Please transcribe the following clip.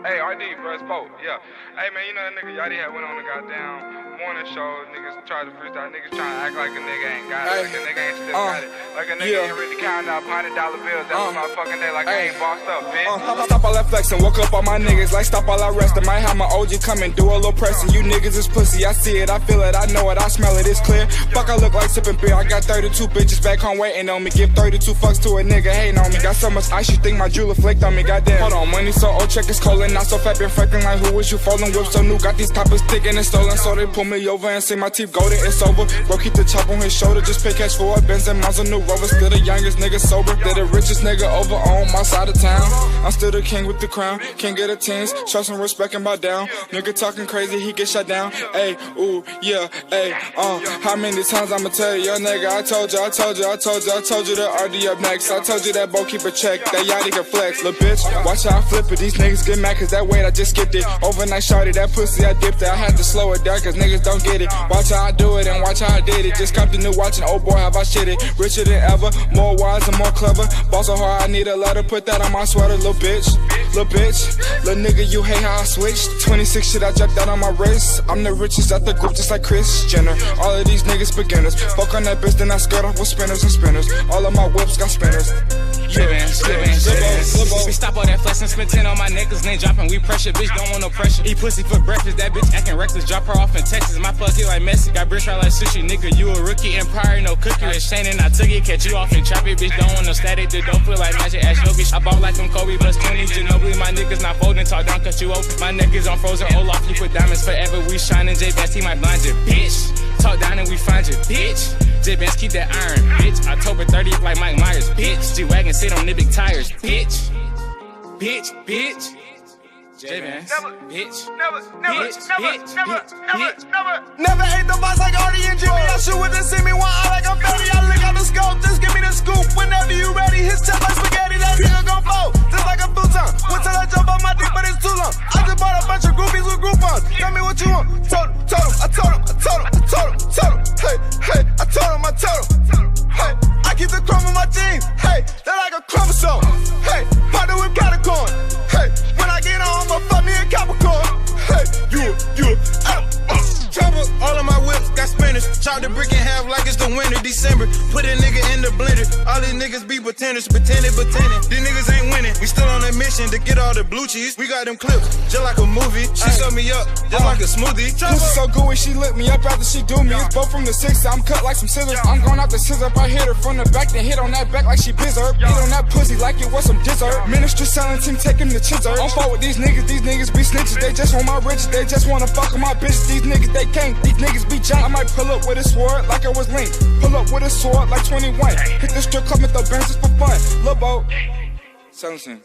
Hey, RD, bro, it's Pope, yeah. Hey, man, you know that nigga Yachty had went on the goddamn morning show. Niggas tried to freestyle. Niggas trying to act like a nigga ain't got it. Like a nigga ain't still got it. Like a nigga ain't really counting up $100 bills that was my fucking day. Like I ain't bossed up, bitch. Stop all that flexing, woke up all my niggas. Like stop all that resting. Might have my OG come and do a little pressing. You niggas is pussy, I see it, I feel it, I know it, I smell it, it's clear. Fuck, I look like sipping beer. I got 32 bitches back home waiting on me. Give 32 fucks to a nigga hating on me. Got so much ice, you think my jeweler flaked on me, goddamn. Hold on, money so old, check is calling. Not so fat, been frecking like who was you falling with? So new, got these coppers sticking and stolen. So they pull me over and say my teeth golden, it's over. Bro, keep the chop on his shoulder, just pay cash for a Benz and miles a new Rover. Still the youngest nigga sober, still the richest nigga over on my side of town. I'm still the king with the crown, can't get a tens. Show some respect and bow down. Nigga talking crazy, he get shut down. Ayy, ooh, yeah, ayy, how many times I'ma tell you, yo nigga, I told you that RD up next. I told you that Bo keep a check, that Yachty can flex. Lil' bitch, watch how I flip it, these niggas get mad cause that weight I just skipped it. Overnight shorty, that pussy I dipped it. I had to slow it down cause niggas don't get it. Watch how I do it and watch how I did it. Just copped the new watch and oh boy have I shit it. Richer than ever, more wise and more clever. Boss so hard I need a letter, put that on my sweater. Lil' bitch, lil' nigga, you hate how I switched. 26 shit I dropped that on my wrist. I'm the richest at the group just like Kris Jenner. All of these niggas beginners. Fuck on that bitch then I skirt off with spinners and spinners. All of my whips got spinners. We stop all that flexing, spend 10 on my necklace, name dropping, we pressure, bitch don't want no pressure. Eat pussy for breakfast, that bitch acting reckless, drop her off in Texas. My fuck it like Messi, got bricks right like sushi, nigga. You a rookie, Empire, no cookie. It's Shane and I took it, catch you off and chop it, bitch. Don't want no static, that don't feel like magic, ass yo bitch. I bought like them Kobe plus 20, Ginobili. My niggas not folding, talk down, cut you open. My neck is on frozen, Olaf, you put diamonds forever. We shining, J Bass, he might blind you, bitch. Talk down and we find you, bitch. J-Bands keep that iron, bitch. October 30th like Mike Myers, bitch. G-Wagon sit on the big tires, bitch. Bitch. J-Bands, bitch. Never ate the boss like Artie and Jimmy. I shoot with the semi, one eye like I'm fatty. I lick out the scope, just give me the scoop. Whenever you ready, his chest like spaghetti. That nigga gon' fold, just like a futon. One till I jump on my dick, but it's too long. I just bought a bunch of groupies with Groupons. Tell me what you want. Told him. Hey, I told him. Hey, I keep the chrome in my jeans. Hey, they're like a chromosome. Hey, partner with Capricorn. Hey, when I get on, I'ma fuck me a Capricorn. Hey, you. Trouble, all of my whips got spinners. Chop the brick in half like it's the winter, December. Put a nigga in the blender. All these niggas be pretenders, pretending. These niggas ain't winning. We still on a mission to get all the blue cheese. We got them clips, just like a movie. She sewed me up, just like a smoothie. Pussy so gooey, she lit me up after she do me. It's both from the 6, I'm cut like some scissors. I'm going out the scissor, I hit her from the back, then hit on that back like she bizzard. Hit on that pussy like it was some dessert. Minister selling team taking the chisel. I'm fought with these niggas be snitches. They just want my riches, they just wanna fuck with my bitches. These niggas, they can't, these niggas be jank. I might pull up with a sword like I was Link. Pull up with a sword like 21. Hit the strip club and throw bands just for fun. Lil' Bo, 17.